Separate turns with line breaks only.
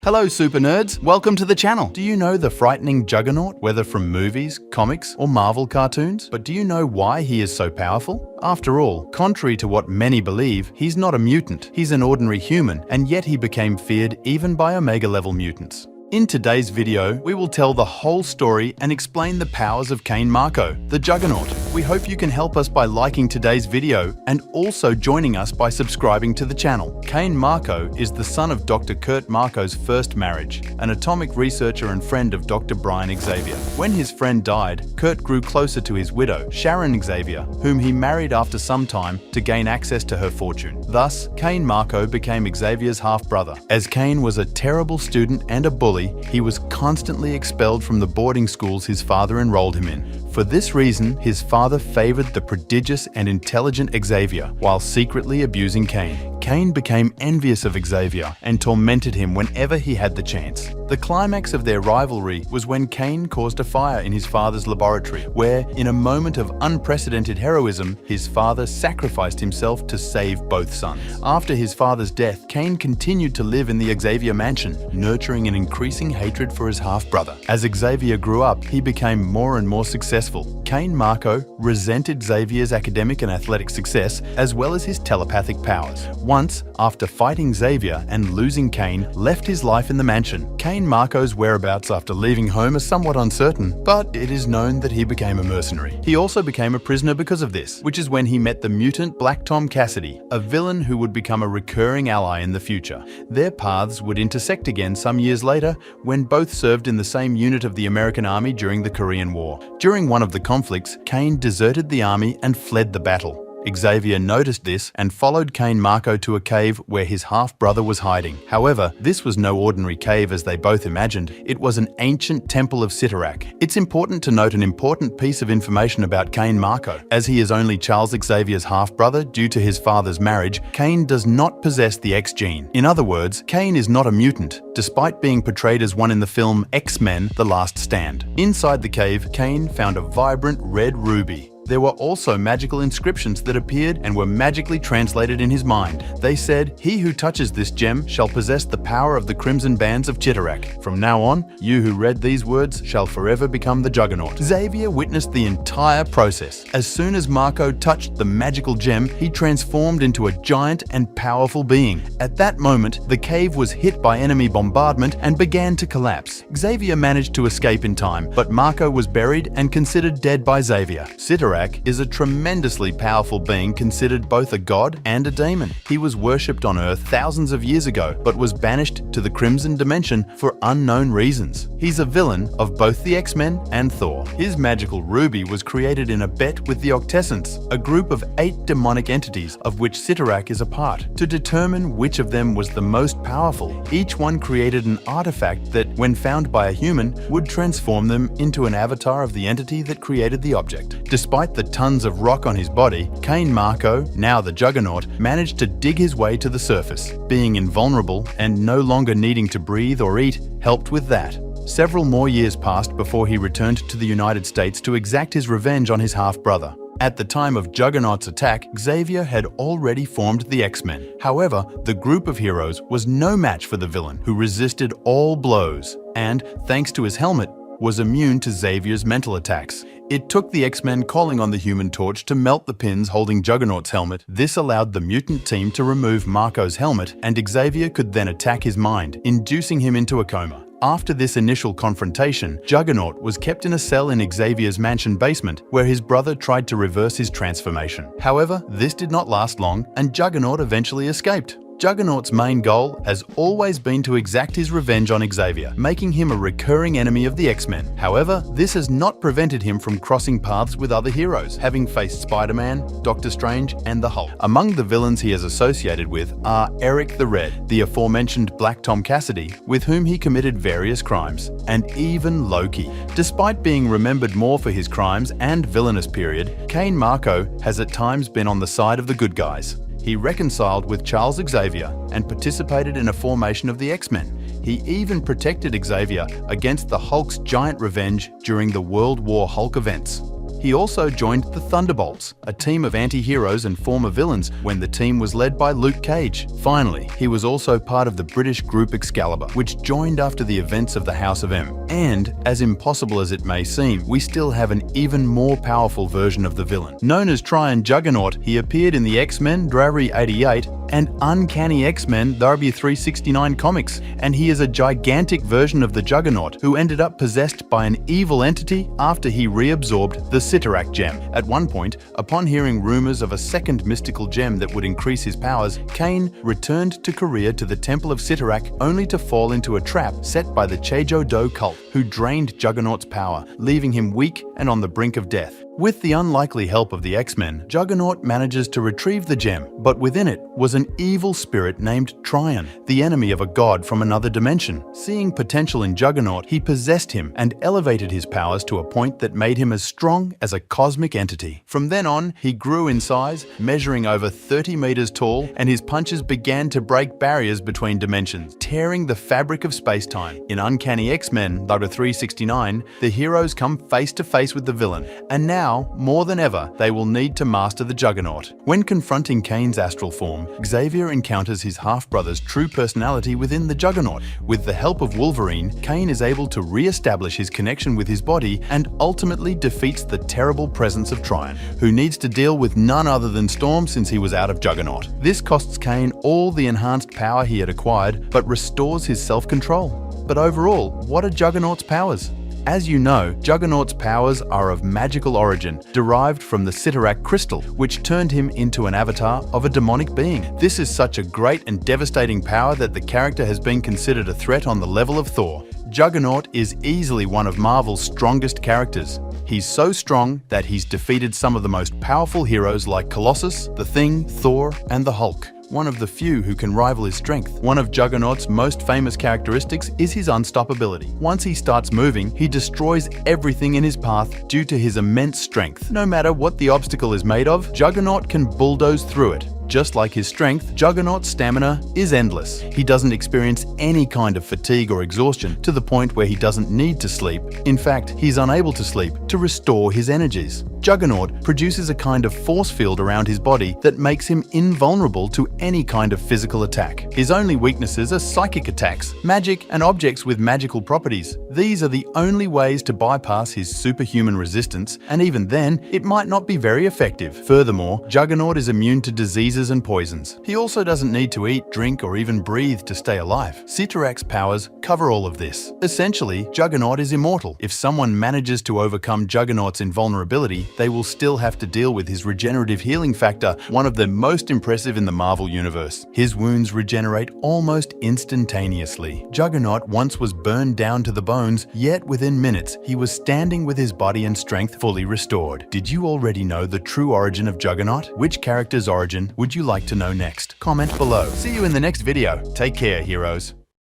Hello super nerds, welcome to the channel. Do you know the frightening Juggernaut, whether from movies, comics, or Marvel cartoons? But do you know why he is so powerful? After all, contrary to what many believe, he's not a mutant. He's an ordinary human, and yet he became feared even by Omega-level mutants. In today's video, we will tell the whole story and explain the powers of Cain Marko, the Juggernaut. We hope you can help us by liking today's video and also joining us by subscribing to the channel. Cain Marko is the son of Dr. Kurt Marko's first marriage, an atomic researcher and friend of Dr. Brian Xavier. When his friend died, Kurt grew closer to his widow, Sharon Xavier, whom he married after some time to gain access to her fortune. Thus, Cain Marko became Xavier's half-brother. As Cain was a terrible student and a bully, he was constantly expelled from the boarding schools his father enrolled him in. For this reason, his father favored the prodigious and intelligent Xavier, while secretly abusing Cain. Cain became envious of Xavier and tormented him whenever he had the chance. The climax of their rivalry was when Cain caused a fire in his father's laboratory, where, in a moment of unprecedented heroism, his father sacrificed himself to save both sons. After his father's death, Cain continued to live in the Xavier mansion, nurturing an increasing hatred for his half-brother. As Xavier grew up, he became more and more successful. Cain Marko resented Xavier's academic and athletic success, as well as his telepathic powers. Once, after fighting Xavier and losing Cain, left his life in the mansion. Cain Marko's whereabouts after leaving home are somewhat uncertain, but it is known that he became a mercenary. He also became a prisoner because of this, which is when he met the mutant Black Tom Cassidy, a villain who would become a recurring ally in the future. Their paths would intersect again some years later, when both served in the same unit of the American Army during the Korean War. During one of the conflicts, Cain deserted the army and fled the battle. Xavier noticed this and followed Cain Marko to a cave where his half-brother was hiding. However, this was no ordinary cave as they both imagined. It was an ancient temple of Sitarak. It's important to note an important piece of information about Cain Marko. As he is only Charles Xavier's half-brother due to his father's marriage, Cain does not possess the X gene. In other words, Cain is not a mutant, despite being portrayed as one in the film X-Men: The Last Stand. Inside the cave, Cain found a vibrant red ruby. There were also magical inscriptions that appeared and were magically translated in his mind. They said, "He who touches this gem shall possess the power of the Crimson Bands of Chitarak. From now on, you who read these words shall forever become the Juggernaut." Xavier witnessed the entire process. As soon as Marko touched the magical gem, he transformed into a giant and powerful being. At that moment, the cave was hit by enemy bombardment and began to collapse. Xavier managed to escape in time, but Marko was buried and considered dead by Xavier. Sitarak is a tremendously powerful being considered both a god and a demon. He was worshipped on Earth thousands of years ago, but was banished to the Crimson Dimension for unknown reasons. He's a villain of both the X-Men and Thor. His magical ruby was created in a bet with the Octessants, a group of 8 demonic entities of which Sitarak is a part. To determine which of them was the most powerful, each one created an artifact that, when found by a human, would transform them into an avatar of the entity that created the object. Despite the tons of rock on his body, Cain Marko, now the Juggernaut, managed to dig his way to the surface. Being invulnerable and no longer needing to breathe or eat helped with that. Several more years passed before he returned to the United States to exact his revenge on his half-brother. At the time of Juggernaut's attack, Xavier had already formed the X-Men. However, the group of heroes was no match for the villain, who resisted all blows and, thanks to his helmet, was immune to Xavier's mental attacks. It took the X-Men calling on the Human Torch to melt the pins holding Juggernaut's helmet. This allowed the mutant team to remove Marko's helmet, and Xavier could then attack his mind, inducing him into a coma. After this initial confrontation, Juggernaut was kept in a cell in Xavier's mansion basement, where his brother tried to reverse his transformation. However, this did not last long, and Juggernaut eventually escaped. Juggernaut's main goal has always been to exact his revenge on Xavier, making him a recurring enemy of the X-Men. However, this has not prevented him from crossing paths with other heroes, having faced Spider-Man, Doctor Strange, and the Hulk. Among the villains he is associated with are Eric the Red, the aforementioned Black Tom Cassidy, with whom he committed various crimes, and even Loki. Despite being remembered more for his crimes and villainous period, Cain Marko has at times been on the side of the good guys. He reconciled with Charles Xavier and participated in a formation of the X-Men. He even protected Xavier against the Hulk's giant revenge during the World War Hulk events. He also joined the Thunderbolts, a team of anti-heroes and former villains when the team was led by Luke Cage. Finally, he was also part of the British group Excalibur, which joined after the events of the House of M. And, as impossible as it may seem, we still have an even more powerful version of the villain. Known as Tryon Juggernaut, he appeared in the X-Men Drarry 88 and Uncanny X-Men W369 comics, and he is a gigantic version of the Juggernaut who ended up possessed by an evil entity after he reabsorbed the Cyttorak gem. At one point, upon hearing rumors of a second mystical gem that would increase his powers, Kane returned to Korea to the Temple of Cyttorak only to fall into a trap set by the Chejo-do cult, who drained Juggernaut's power, leaving him weak and on the brink of death. With the unlikely help of the X-Men, Juggernaut manages to retrieve the gem, but within it was an evil spirit named Tryon, the enemy of a god from another dimension. Seeing potential in Juggernaut, he possessed him and elevated his powers to a point that made him as strong as a cosmic entity. From then on, he grew in size, measuring over 30 meters tall, and his punches began to break barriers between dimensions, tearing the fabric of space-time. In Uncanny X-Men W369, the heroes come face to face with the villain, and now, more than ever, they will need to master the Juggernaut. When confronting Kane's astral form, Xavier encounters his half-brother's true personality within the Juggernaut. With the help of Wolverine, Kane is able to re-establish his connection with his body and ultimately defeats the terrible presence of Tryon, who needs to deal with none other than Storm since he was out of Juggernaut. This costs Kane all the enhanced power he had acquired, but restores his self-control. But overall, what are Juggernaut's powers? As you know, Juggernaut's powers are of magical origin, derived from the Cyttorak crystal, which turned him into an avatar of a demonic being. This is such a great and devastating power that the character has been considered a threat on the level of Thor. Juggernaut is easily one of Marvel's strongest characters. He's so strong that he's defeated some of the most powerful heroes like Colossus, the Thing, Thor, and the Hulk. One of the few who can rival his strength. One of Juggernaut's most famous characteristics is his unstoppability. Once he starts moving, he destroys everything in his path due to his immense strength. No matter what the obstacle is made of, Juggernaut can bulldoze through it. Just like his strength, Juggernaut's stamina is endless. He doesn't experience any kind of fatigue or exhaustion to the point where he doesn't need to sleep. In fact, he's unable to sleep to restore his energies. Juggernaut produces a kind of force field around his body that makes him invulnerable to any kind of physical attack. His only weaknesses are psychic attacks, magic, and objects with magical properties. These are the only ways to bypass his superhuman resistance, and even then, it might not be very effective. Furthermore, Juggernaut is immune to diseases and poisons. He also doesn't need to eat, drink, or even breathe to stay alive. Cyttorak's powers cover all of this. Essentially, Juggernaut is immortal. If someone manages to overcome Juggernaut's invulnerability, they will still have to deal with his regenerative healing factor, one of the most impressive in the Marvel Universe. His wounds regenerate almost instantaneously. Juggernaut once was burned down to the bones, yet within minutes, he was standing with his body and strength fully restored. Did you already know the true origin of Juggernaut? Which character's origin would you like to know next? Comment below. See you in the next video. Take care, heroes.